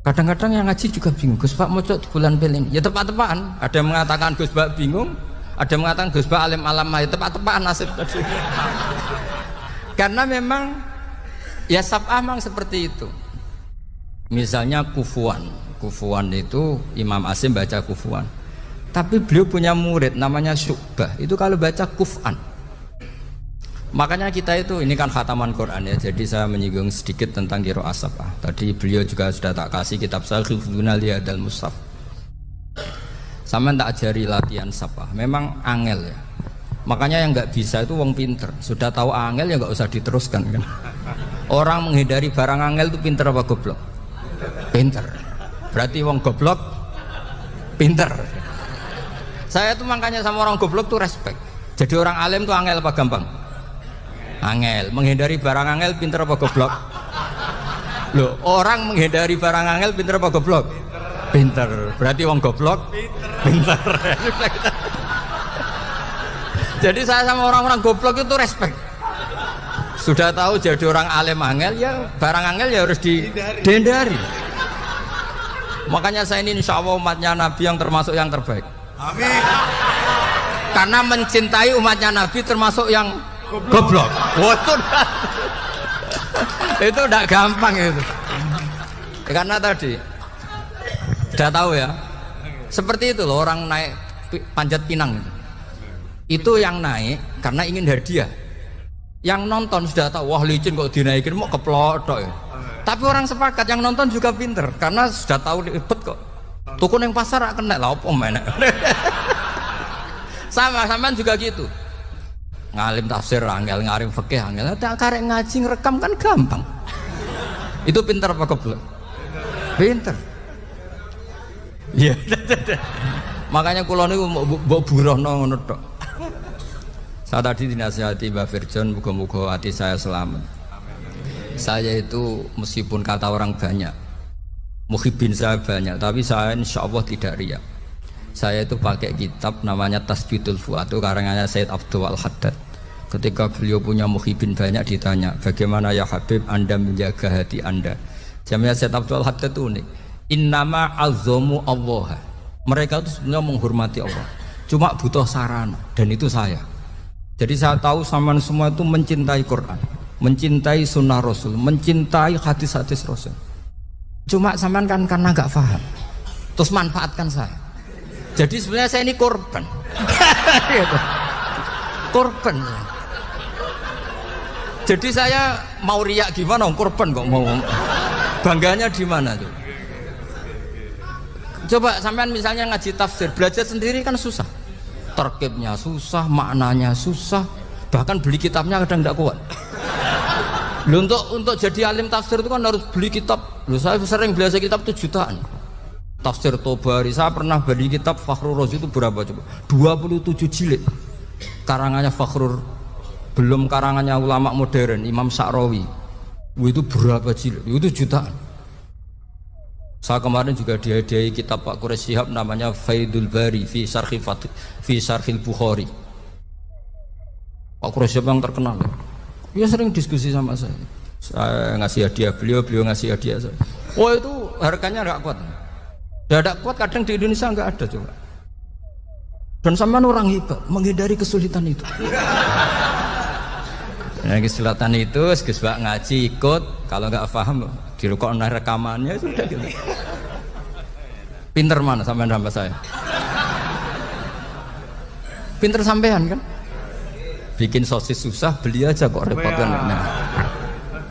Kadang-kadang yang ngaji juga bingung. Gus Pak mocok di bulan pelin. Ya tepat-tepatan. Ada yang mengatakan Gus Pak bingung, ada yang mengatakan Gus Pak alim alam. Ya tepat-tepatan nasib tadi. Karena memang ya safah memang seperti itu. Misalnya kufuan. Kufuan itu Imam Asim baca kufuan. Tapi beliau punya murid namanya Syu'bah. Itu kalau baca kuf'an. Makanya kita itu, ini kan khataman Quran ya, jadi saya menyinggung sedikit tentang qiraah safah. Tadi beliau juga sudah tak kasih kitab saya Hifdzuna Lihadal Mushaf. Sama tak ajari latihan safah, memang angel ya. Makanya yang nggak bisa itu wong pinter, sudah tahu angel ya nggak usah diteruskan kan. Orang menghindari barang angel itu pinter apa goblok? Pinter. Berarti wong goblok pinter. Saya tuh makanya sama orang goblok tuh respect. Jadi orang alim tuh angel apa gampang? Angel. Menghindari barang angel pinter apa goblok? Loh, orang menghindari barang angel pinter apa goblok? Pinter. Berarti wong goblok pinter. Jadi saya sama orang-orang goblok itu respect. Sudah tahu jadi orang alim angel ya barang angel ya harus dihindari. Makanya saya ini insya Allah umatnya Nabi yang termasuk yang terbaik. Amin. Karena mencintai umatnya Nabi termasuk yang goblok. Itu udah gampang itu. Karena tadi sudah tahu ya. Seperti itu loh orang naik panjat pinang itu. Itu yang naik karena ingin hadiah. Yang nonton sudah tahu wah licin kok dinaikin mau keplodok ya. Tapi orang sepakat yang nonton juga pinter karena sudah tahu ribet kok. Tukun yang pasar gak kena lah apa mana. Sama juga gitu. Ngalim tafsir angel, ngalim fikih angel. Tak karek ngaji ngerekam kan gampang. Itu pinter apa goblok? Pinter. Iya. Makanya kula niku mbok burohno ngono tok. Saya tadi dinasihati Mbak Firjon, muga-muga hati saya selamat. Saya itu meskipun kata orang banyak, muhibin saya banyak, tapi saya insya Allah tidak riya. Saya itu pakai kitab namanya Tasbidul Fuad, itu karangannya Sayyid Abdul Al-Haddad. Ketika beliau punya muhibin banyak ditanya, bagaimana ya Habib Anda menjaga hati Anda? Jamnya Sayyid Abdul Al-Haddad itu unik. Innama azzamu Allah. Mereka itu sebenarnya menghormati Allah, cuma butuh sarana, dan itu saya. Jadi saya tahu sampean semua itu mencintai Quran, mencintai sunnah Rasul, mencintai hadis-hadis Rasul. Cuma sampean kan karena nggak paham, terus manfaatkan saya. Jadi sebenarnya saya ini korban. Korban. Jadi saya mau riak gimana? Korban kok mau. Bangganya di mana tuh? Coba sampean misalnya ngaji tafsir, belajar sendiri kan susah. Terkibnya susah, maknanya susah, bahkan beli kitabnya kadang tidak kuat. Loh, untuk jadi alim tafsir itu kan harus beli kitab. Loh, saya sering belajar kitab itu jutaan. Tafsir Tobari, saya pernah beli kitab Fakhrur Razi itu berapa coba? 27 jilid. Karangannya Fakhrur, belum karangannya ulama modern, Imam Sa'rawi. Itu berapa jilid? Itu jutaan. Saya kemarin juga dihadiahi kitab Pak Quraish Shihab namanya Faidul Bari fi Syarhil Bukhari. Pak Quraish Shihab yang terkenal. Dia sering diskusi sama saya. Saya ngasih hadiah beliau ngasih hadiah saya. Oh itu harganya nggak kuat. Tidak kuat kadang di Indonesia nggak ada coba. Dan sampean orang hebat menghindari kesulitan itu. Nah, kesulitan itu Gus Bak ngaji ikut, kalau nggak paham dirukokno rekamannya sudah gitu. Pinter mana sampean sama saya? Pinter sampean kan? Bikin sosis susah, beli aja kok repot kan. Nah,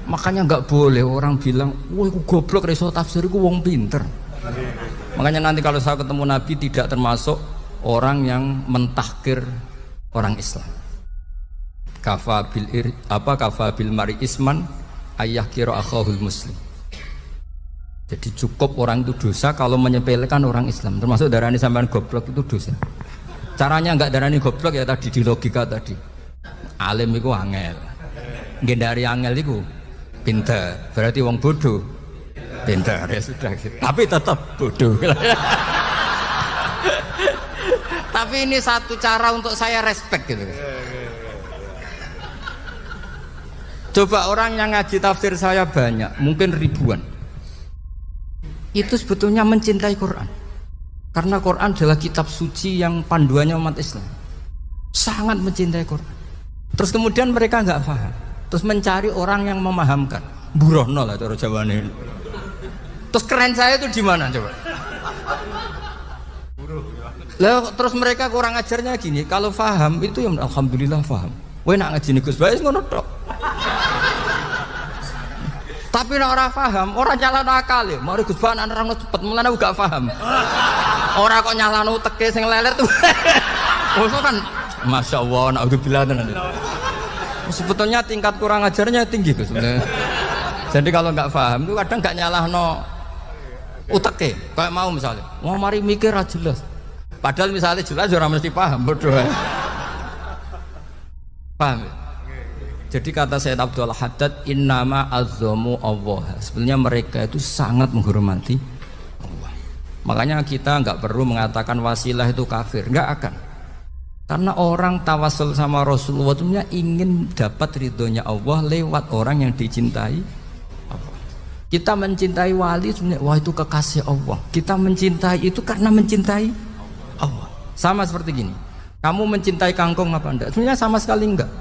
makanya nggak boleh orang bilang, wah aku goblok reso tafsir aku wong pinter. Makanya nanti kalau saya ketemu Nabi tidak termasuk orang yang mentahkir orang Islam. kafa bil mari isman ayah kira akhahul muslim. Jadi cukup orang itu dosa kalau menyepelekan orang Islam, termasuk darani sampean goblok itu dosa. Caranya enggak darani goblok ya tadi di logika tadi. Alim iku angel. Ngendari angel iku pinter. Berarti wong bodoh pinter ya sudah gitu. Tapi tetap bodoh. Tapi ini satu cara untuk saya respect gitu. Coba orang yang ngaji tafsir saya banyak, mungkin ribuan. Itu sebetulnya mencintai Quran. Karena Quran adalah kitab suci yang panduannya umat Islam. Sangat mencintai Quran. Terus kemudian mereka nggak paham. Terus mencari orang yang memahamkan. Burohno lah cara Jawane. Terus keren saya itu di mana coba? Lah terus mereka kurang ajarnya gini, kalau paham itu ya alhamdulillah paham. Kowe nak ngaji Gus Bae ngono tok. Tapi nek ora paham, ora nyalano akal ya. Mari Gus Bae nerangno cepet, mulane gak paham. Ora kok nyalano uteke sing lelet tuh. Oh kan masyaallah naudzubillah tenan. Sebetulnya tingkat kurang ajarnya tinggi Gus sebenarnya. Jadi kalau nggak paham itu kadang nggak nyalahno uteke. Kayak mau misalnya, mau mari mikir aja jelas. Padahal misalnya jelas orang mesti paham bodoh. Paham ya? Jadi kata Sayyid Abdul Haddad, innama azzamu Allah. Sebenarnya mereka itu sangat menghormati Allah. Makanya kita nggak perlu mengatakan wasilah itu kafir, nggak akan. Karena orang tawasul sama Rasulullah itu ingin dapat ridhonya Allah lewat orang yang dicintai Allah. Kita mencintai wali sebenarnya, wah itu kekasih Allah. Kita mencintai itu karena mencintai Allah. Sama seperti gini, kamu mencintai kangkung apa enggak? Sebenarnya sama sekali enggak.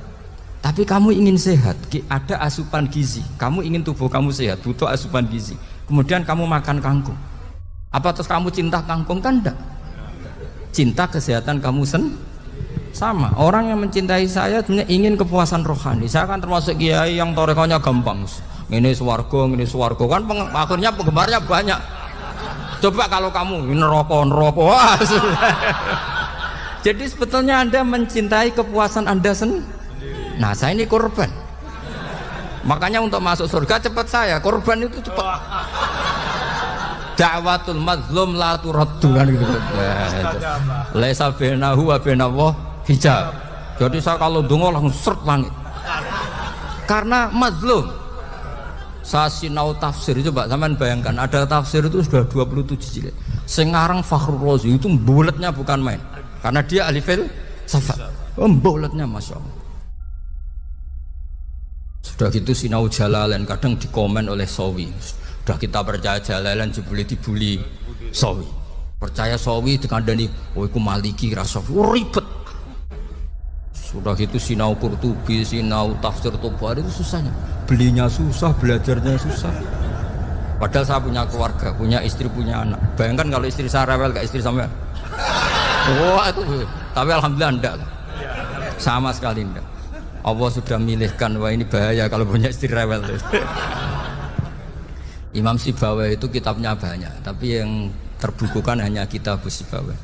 Tapi kamu ingin sehat, ada asupan gizi. Kamu ingin tubuh kamu sehat, butuh asupan gizi. Kemudian kamu makan kangkung. Apa terus kamu cinta kangkung? Kan enggak. Cinta kesehatan kamu sama. Orang yang mencintai saya sebenarnya ingin kepuasan rohani. Saya kan termasuk kiai yang torekonya gampang. Ini swarga kan akhirnya penggemarnya banyak. Coba kalau kamu neraka. Wah, jadi sebetulnya Anda mencintai kepuasan Anda sendiri. Nah saya ini korban. Makanya untuk masuk surga cepat saya. Korban itu cepat. Da'watul mazlum la turaddu kan gitu. Laisa bainahu wa bainallah hijab. Jadi saya kalau donga langsung seret langit. Karena mazlum. Saya sinau tafsir, coba sampean bayangkan ada tafsir itu sudah 27 jilid. Sekarang Fakhrul Razi itu bulatnya bukan main. Karena dia ahli filsafat. Bulatnya Masya Allah. Sudah gitu sinau Jalalain kadang dikomen oleh Sawi. Sudah kita percaya Jalalain jebule dibuli Sawi. Percaya Sawi dikandani, oh iku Maliki rasofi. Oh ribet. Sudah gitu sinau Qurtubi, sinau tafsir Tabari itu susahnya. Belinya susah, belajarnya susah. Padahal saya punya keluarga, punya istri, punya anak. Bayangkan kalau istri saya rewel kayak istri sampean. Oh itu. Tapi alhamdulillah enggak. Sama sekali enggak. Allah sudah milihkan, wah ini bahaya kalau punya istri rewel. Imam Sibawai itu kitabnya banyak, tapi yang terbukukan hanya kitab Sibawai.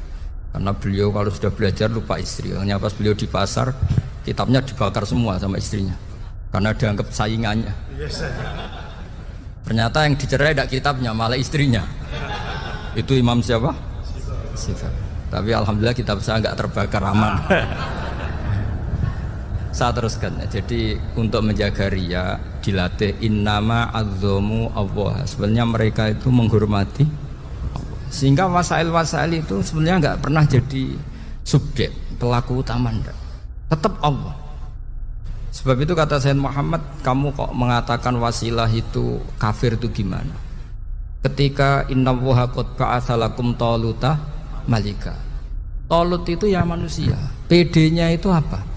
Karena beliau kalau sudah belajar lupa istri. Hanya pas beliau di pasar, kitabnya dibakar semua sama istrinya. Karena dianggap saingannya. Ternyata yang dicerai tidak kitabnya, malah istrinya. Itu Imam siapa? Sibawai. Tapi alhamdulillah kitab saya nggak terbakar, aman. Saya teruskan ya. Jadi untuk menjaga ria dilatih innama azzamu Allah. Sebenarnya mereka itu menghormati Allah. Sehingga wasail-wasail itu sebenarnya nggak pernah jadi subjek pelaku utama enggak. Tetap Allah. Sebab itu kata Sayyid Muhammad, kamu kok mengatakan wasilah itu kafir itu gimana? Ketika innallaha qad ba'atsa lakum taluta malika. Talut itu ya manusia. PD-nya itu apa?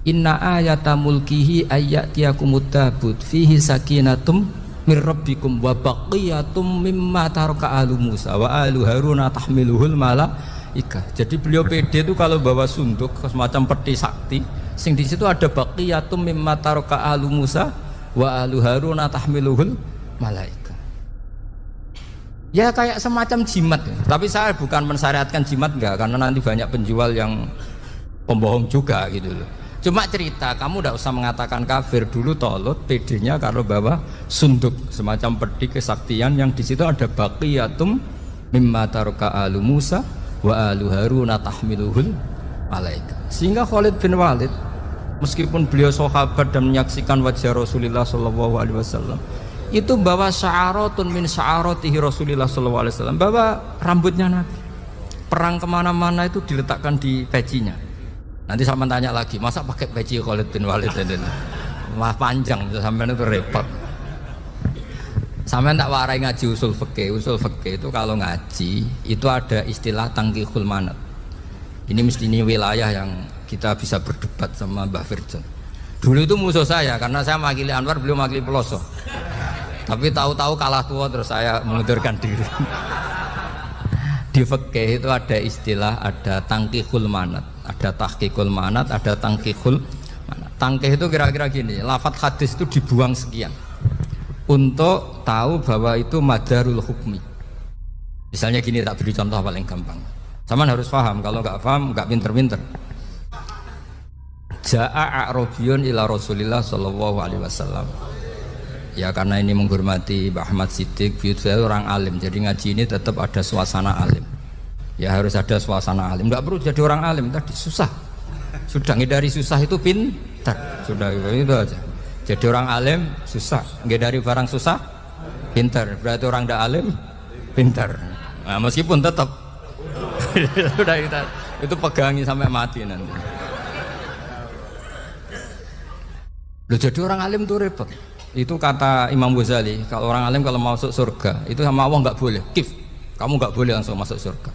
Inna ayata mulkihi ayyatiyakumud tabut fihi sakinatum mir rabbikum wa baqiyatum mimma taraka alu Musa wa alu Haruna tahmiluhul malaika. Jadi beliau pede itu kalau bawa sunduk semacam peti sakti, sing di situ ada baqiyatum mimma taraka alu Musa wa alu Haruna tahmiluhul malaika. Ya kayak semacam jimat ya. Tapi saya bukan mensyariatkan jimat enggak, karena nanti banyak penjual yang pembohong juga gitu loh. Cuma cerita, kamu tidak usah mengatakan kafir. Dulu Tolut PD-nya kalau bawa sunduk semacam peti kesaktian yang di situ ada baqiyatum mimma taraka alu Musa wa alu Harun tahmiluhul malaika. Sehingga Khalid bin Walid meskipun beliau sahabat dan menyaksikan wajah Rasulullah sallallahu alaihi wasallam, itu bawa sya'aratun min sya'aratihi Rasulullah sallallahu alaihi wasallam, bawa rambutnya Nabi. Perang kemana-mana itu diletakkan di pecinya. Nanti sama tanya lagi, masa pakai peci Khalid bin Walid ini? Wah panjang, sampean itu repot. Sampean tak warai ngaji usul fikih. Usul fikih itu kalau ngaji itu ada istilah tangkihul manat. Ini mesti wilayah yang kita bisa berdebat sama Mbah Firjon. Dulu itu musuh saya karena saya mewakili Anwar, beliau mewakili Peloso. Tapi tahu-tahu kalah tua terus saya mengundurkan diri. Di fikih itu ada istilah, ada tangkihul manat, ada tahqiqul manat, ada tangkihul manat. Tangkih itu kira-kira gini, lafadz hadis itu dibuang sekian untuk tahu bahwa itu madarul hukmi. Misalnya gini, tak beri contoh paling gampang. Saman harus paham, kalau nggak paham nggak pinter-pinter. Ja'a a'rabiyun ila Rasulillah sallallahu alaihi wasallam. Ya karena ini menghormati Mbah Ahmad Siddiq, saya orang alim, jadi ngaji ini tetap ada suasana alim. Ya harus ada suasana alim, nggak perlu jadi orang alim tadi susah. Sudah ngindari susah itu pintar, sudah itu aja. Jadi orang alim susah, ngindari barang susah pintar. Berarti orang tidak alim pintar. Nah, meskipun tetap sudah kita itu pegangi sampai mati nanti. Loh, jadi orang alim tuh repot. Itu kata Imam Ghazali, kalau orang alim kalau masuk surga itu sama Allah nggak boleh. Kif, kamu nggak boleh langsung masuk surga.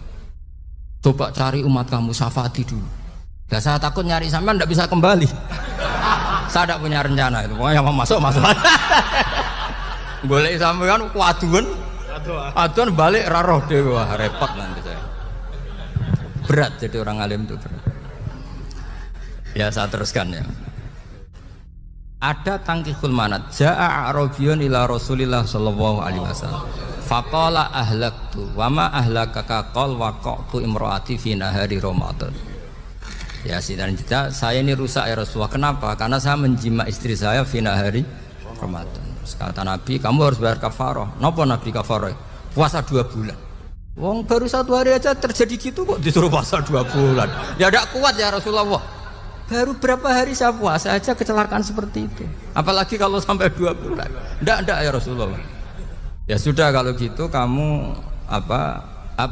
Coba cari umat kamu, syafaati dulu. Dan saya takut nyari sampean nggak bisa kembali. Saya tidak punya rencana itu. Pokoknya mau masuk. Boleh sampean kuaduan, aduan balik raroh dewa, repot nanti saya. Berat jadi orang alim itu berat. Ya saya teruskan ya. Ada tangkihul manat. Ja'a a'rabiyun ila Rasulillah sallallahu alaihi wasallam. Faqala ahlaktu wa ma ahlakaka qal waqa'tu imraati fi nahari Ramadan. Ya sidang kita, saya ini rusak ya Rasulullah. Kenapa? Karena saya menjima istri saya fi nahari Ramadan. Terus kata Nabi, kamu harus bayar kafarah. Napa Nabi kafarah? Puasa 2 bulan. Wong baru 1 hari aja terjadi gitu kok disuruh puasa 2 bulan. Ya tidak kuat ya Rasulullah. Baru berapa hari saya puasa aja kecelakaan seperti itu. Apalagi kalau sampai 2 bulan. Tidak ya Rasulullah. Ya sudah kalau gitu kamu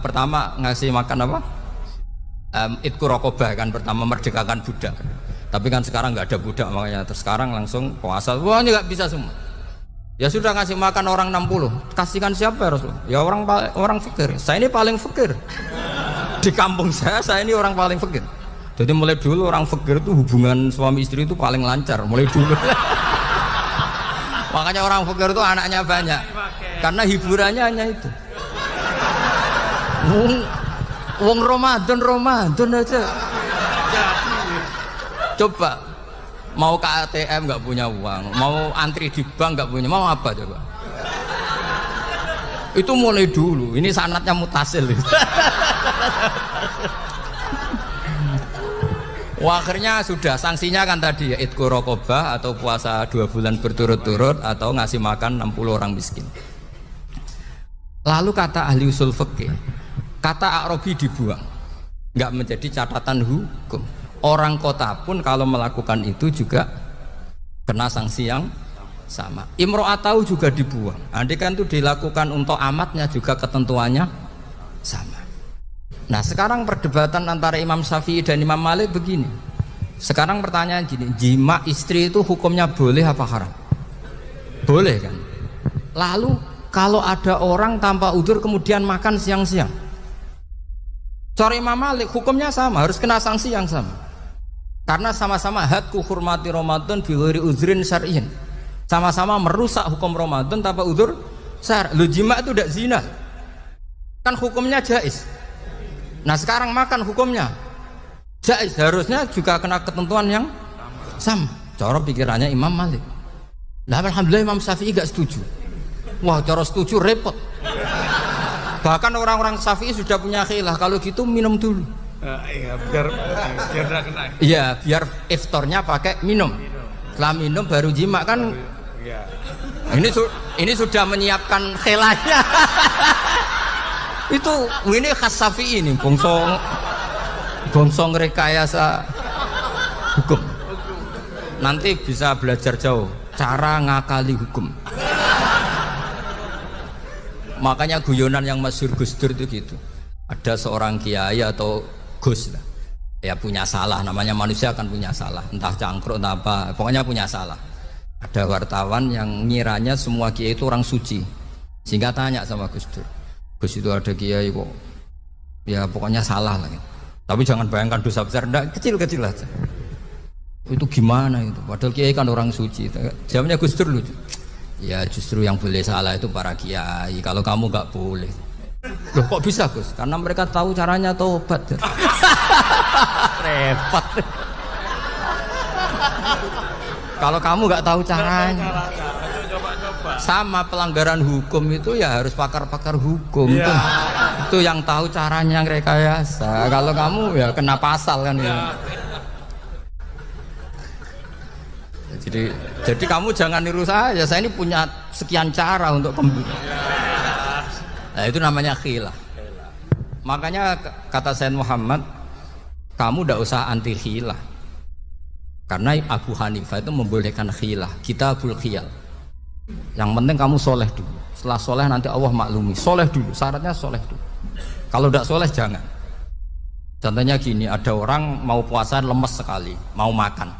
pertama ngasih makan apa? Itku rokobah kan, pertama merdekakan budak. Tapi kan sekarang nggak ada budak, makanya terus sekarang langsung puasa. Wah ini nggak bisa semua. Ya sudah ngasih makan orang 60. Kasihkan siapa ya Rasulullah? Ya orang fakir. Saya ini paling fakir. Di kampung saya ini orang paling fakir. Jadi mulai dulu orang fakir itu hubungan suami istri itu paling lancar, mulai dulu. Makanya orang fakir itu anaknya banyak, karena hiburannya hanya itu. Wong Ramadan aja. Coba mau ke ATM nggak punya uang, mau antri di bank nggak punya, mau apa coba? Itu mulai dulu. Ini sanatnya mutasil. Wah, akhirnya sudah sanksinya kan tadi ya itqu raqabah atau puasa 2 bulan berturut-turut atau ngasih makan 60 orang miskin. Lalu kata ahli usul fikih, kata a'rabi dibuang, nggak menjadi catatan hukum. Orang kota pun kalau melakukan itu juga kena sanksi yang sama. Imro'atau juga dibuang. Andai kan itu dilakukan untuk amatnya juga ketentuannya sama. Nah sekarang perdebatan antara Imam Syafi'i dan Imam Malik begini. Sekarang pertanyaan gini, jima istri itu hukumnya boleh apa haram? Boleh kan? Lalu kalau ada orang tanpa udzur kemudian makan siang-siang, cara Imam Malik hukumnya sama, harus kena sanksi yang sama. Karena sama-sama hadku hurmati Ramadan bi ghairi udzrin syar'iyyin. Sama-sama merusak hukum Ramadan tanpa udzur syar'. Lu jima itu tidak zina. Kan hukumnya jaiz. Nah sekarang makan hukumnya jaiz, harusnya juga kena ketentuan yang sama. Cara pikirannya Imam Malik. Nah alhamdulillah Imam Syafi'i gak setuju. Wah cara setuju repot. Bahkan orang-orang Syafi'i sudah punya khilaf, kalau gitu minum dulu. Iya, biar tidak kena. Iya, biar iftarnya pakai minum. Setelah minum baru jima kan. Iya. Ini sudah menyiapkan khilafnya. ini khas Syafi'i ini, bongsong rekayasa hukum. Nanti bisa belajar jauh cara ngakali hukum. Makanya guyonan yang masyhur Gus Dur itu gitu. Ada seorang kiai atau Gus lah, ya punya salah, namanya manusia akan punya salah, entah cangkruk entah apa, pokoknya punya salah. Ada wartawan yang ngiranya semua kiai itu orang suci, sehingga tanya sama Gus Dur, Gus itu ada kiai kok, ya pokoknya salah lah, gitu. Tapi jangan bayangkan dosa besar, enggak, kecil-kecil aja. Itu gimana itu? Padahal kiai kan orang suci. Jawabnya Gus Dur lucu. Ya justru yang boleh salah itu para kiai, kalau kamu nggak boleh. Loh kok bisa Gus? Karena mereka tahu caranya tobat. Repot. Kalau kamu nggak tahu caranya, sama pelanggaran hukum itu ya harus pakar-pakar hukum. Itu yang tahu caranya rekayasa. Kalau kamu ya kena pasal kan ya. Jadi kamu jangan niru saya ini punya sekian cara untuk nah, itu namanya khilah. Makanya kata Sayyid Muhammad, kamu tidak usah anti khilah, karena Abu Hanifah itu membolehkan khilah, kitabul khiyal. Yang penting kamu soleh dulu, setelah soleh nanti Allah maklumi. Soleh dulu, syaratnya soleh dulu. Kalau tidak soleh jangan. Contohnya gini, ada orang mau puasa lemes sekali, mau makan,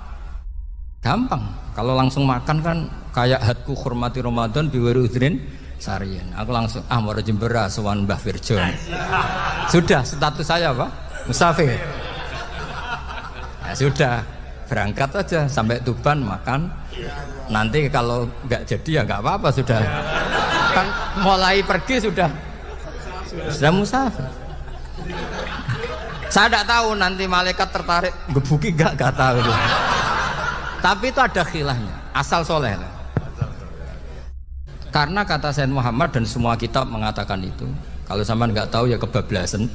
gampang. Kalau langsung makan kan kayak hadku hormati Ramadan biwari udrin sarian. Aku langsung mau Jembera sowan Mbah Firjon. Sudah status saya apa? Musafir. Ya sudah, berangkat aja sampai Tuban makan. Nanti kalau nggak jadi ya nggak apa-apa, sudah. Kan mulai pergi sudah musafir. Saya tidak tahu nanti malaikat tertarik gebuki nggak tahu. Tapi itu ada khilahnya, asal soleh. Karena kata Sayyid Muhammad dan semua kitab mengatakan itu. Kalau sama nggak tahu ya kebablasan.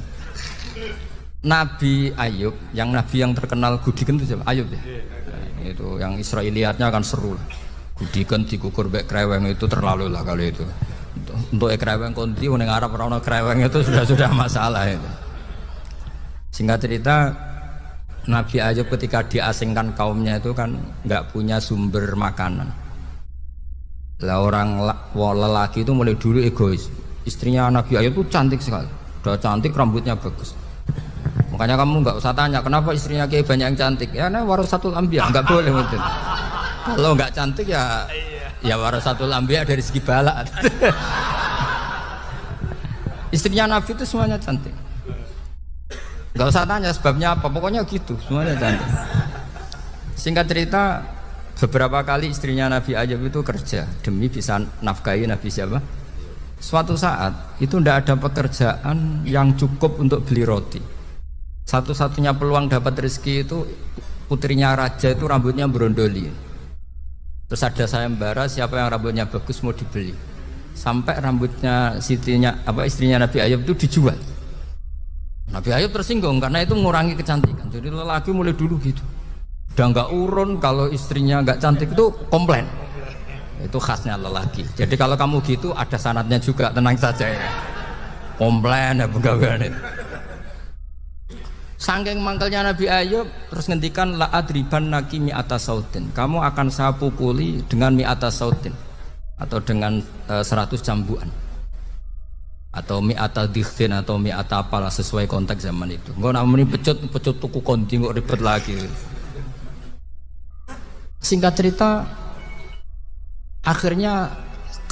Nabi Ayub, yang nabi yang terkenal Gudiken itu siapa? Ayub ya. Nah, itu yang Israiliyatnya kan seru. Gudiken dikukur bek kreweng itu terlalu lah kalau itu. Untuk kreweng konti, yang Arab orang kreweng itu sudah masalah itu. Singkat cerita, Nabi Ayub ketika diasingkan kaumnya itu kan nggak punya sumber makanan. Lah orang lelaki itu mulai dulu egois. Istrinya Nabi Ayub itu cantik sekali, udah cantik, rambutnya bagus. Makanya kamu nggak usah tanya kenapa istrinya kayak banyak yang cantik. Ya nah warasatul anbiya, nggak boleh mungkin. Kalau nggak cantik ya warasatul anbiya dari segi balak. Istrinya Nabi itu semuanya cantik. Gak usah tanya sebabnya apa, pokoknya gitu, semuanya cantik. Singkat cerita, beberapa kali istrinya Nabi Ayub itu kerja demi bisa nafkahi Nabi siapa? Suatu saat itu tidak ada pekerjaan yang cukup untuk beli roti. Satu-satunya peluang dapat rezeki itu putrinya raja itu rambutnya berondoli. Terus ada sayembara siapa yang rambutnya bagus mau dibeli. Sampai rambutnya istrinya Nabi Ayub itu dijual. Nabi Ayub tersinggung karena itu mengurangi kecantikan. Jadi lelaki mulai dulu gitu, udah nggak urun kalau istrinya nggak cantik itu komplain. Itu khasnya lelaki. Jadi kalau kamu gitu ada sanadnya juga, tenang saja ya. Komplain ya pegawai itu. Saking mangkelnya Nabi Ayub terus ngendikan la adriban naki mi'ata sautin. Kamu akan saya pukuli dengan mi'ata sautin atau dengan 100 cambuan. Atau mi'ata dikhtin atau mi'ata apalah sesuai konteks zaman itu. Enggak namanya pecut tuku konti kok ribet lagi. Singkat cerita, akhirnya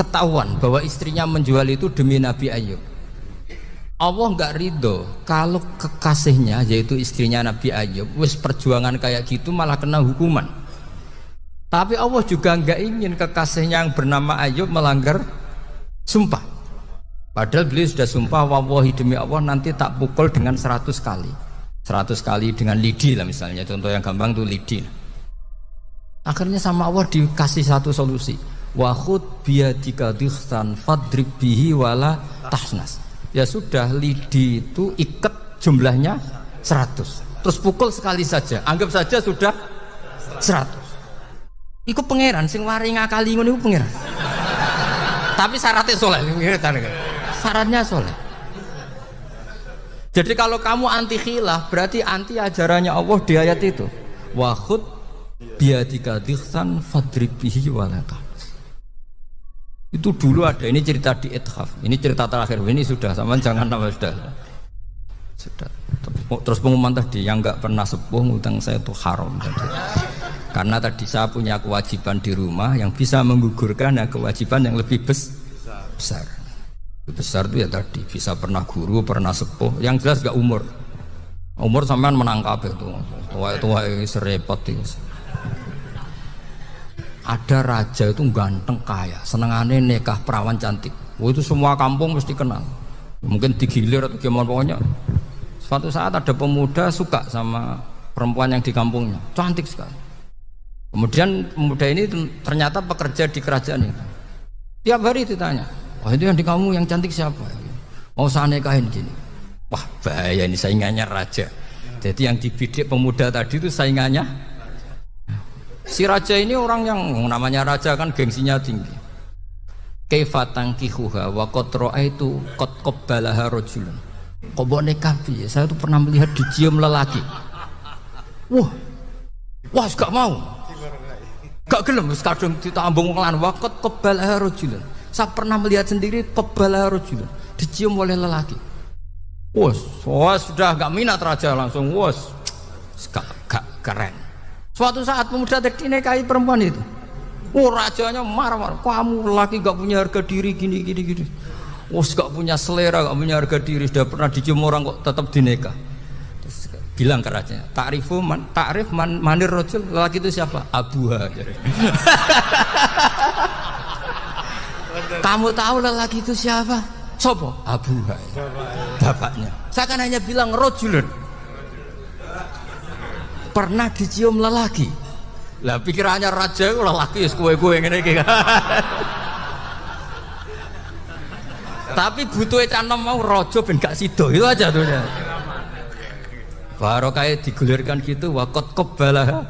ketahuan bahwa istrinya menjual itu demi Nabi Ayub. Allah nggak ridho kalau kekasihnya yaitu istrinya Nabi Ayub wis perjuangan kayak gitu malah kena hukuman. Tapi Allah juga nggak ingin kekasihnya yang bernama Ayub melanggar sumpah. Padahal beliau sudah sumpah, wallahi demi Allah nanti tak pukul dengan 100 kali. 100 kali dengan lidi lah misalnya, contoh yang gampang tuh lidi. Akhirnya sama Allah dikasih satu solusi. Wa khud biyadika dikhsan fadrib bihi wala tahsnas. Ya sudah, lidi itu ikat jumlahnya 100. Terus pukul sekali saja, anggap saja sudah 100. Iku pangeran sing wari ngakali ngono iku pangeran. Tapi syaratnya soleh, syaratnya soleh. Jadi kalau kamu anti khilaf berarti anti ajarannya Allah di ayat itu. Wa khud biadika dikhsan fadrib bihi walaka. Itu dulu ada, ini cerita di Ithaf. Ini cerita terakhir, ini sudah sama jangan nama sudah. Terus pengumuman tadi yang enggak pernah sepuh ngutang saya itu haram tadi. Karena tadi saya punya kewajiban di rumah yang bisa menggugurkan kewajiban yang lebih besar. Besar itu ya tadi bisa pernah guru, pernah sepuh, yang jelas gak umur sampean menangkap itu tua serepot itu. Ada raja itu ganteng kaya, senengannya nikah perawan cantik. Itu semua kampung mesti kenal. Mungkin digilir atau gimana pokoknya. Suatu saat ada pemuda suka sama perempuan yang di kampungnya, cantik sekali. Kemudian pemuda ini ternyata pekerja di kerajaan itu. Tiap hari ditanya, wah itu yang di kamu yang cantik siapa? Mau saya nikahin gini. Wah bahaya ini saingannya raja. Jadi yang dibidik pemuda tadi itu saingannya. Si raja ini orang yang namanya raja kan gengsinya tinggi. Kaifa tankihuha wa qad ra'aitu qad qabbalaha rajulun. Kok mbok nikah piye? Saya tuh pernah melihat dicium lelaki. Wah gak mau. Gak gelem wis kadung ditambung lan wa qad qabbalaha rajulun. Saya pernah melihat sendiri qabbalaha rajulun, dicium oleh lelaki. Sudah gak minat raja langsung gak keren. Suatu saat pemuda tadi nikahi perempuan itu. Rajanya marah-marah. Kamu laki gak punya harga diri gini. Gak punya selera, gak punya harga diri. Sudah pernah dicium orang kok tetap dinikah. Terus bilang ke rajanya, ta'rif manir rajul, lelaki itu siapa? Abuha. Kamu tahu lelaki itu siapa? Sopo? Abuha. Bapaknya. Saya kan hanya bilang rajulun. Pernah dicium lelaki. Lah pikirannya raja lelaki kue-kue ngene iki. Tapi butuhe canom mau raja ben gak sida. Itu aja tuh. Baru kayak digulirkan gitu waqat qabbalah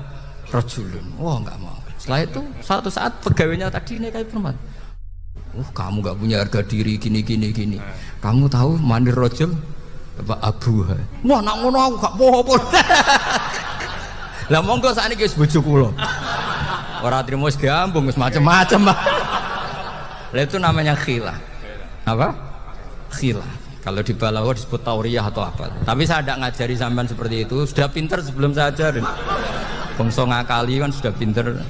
rajulun. Wah enggak mau. Setelah itu suatu saat pegawainya tadi nikahi perempuan. Kamu gak punya harga diri gini. Kamu tahu manir rajul Bapak Abu. Wah nak ngono aku gak apa-apa. Lah monggo sakniki wis bojo kula. Ora trimo wis diambung wis macem-macem. Lah itu namanya khilah. Apa? Khilah. Kalau di Balawa disebut tauriyah atau apa. Tapi saya tidak ngajari sampean seperti itu. Sudah pinter sebelum saya ajarin. Bangsa ngakali kan sudah pinter.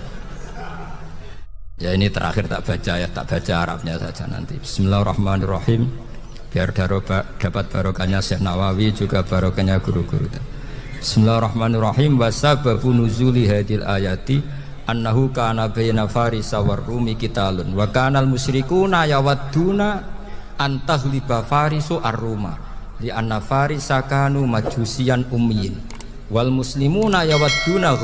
Ya ini terakhir tak baca Arabnya saja nanti. Bismillahirrahmanirrahim. Biar dapat barokahnya Syekh Nawawi juga barokahnya guru-guru. Bismillahirrahmanirrahim. Wasababu nuzuli hadil ayati annahu kana baina farisa war rumi qitalun wa kana al musyrikuna yawadduna antaghliba farisu ar-ruma li anna farisa kanu majusiyan ummiyin wal muslimuna yawadduna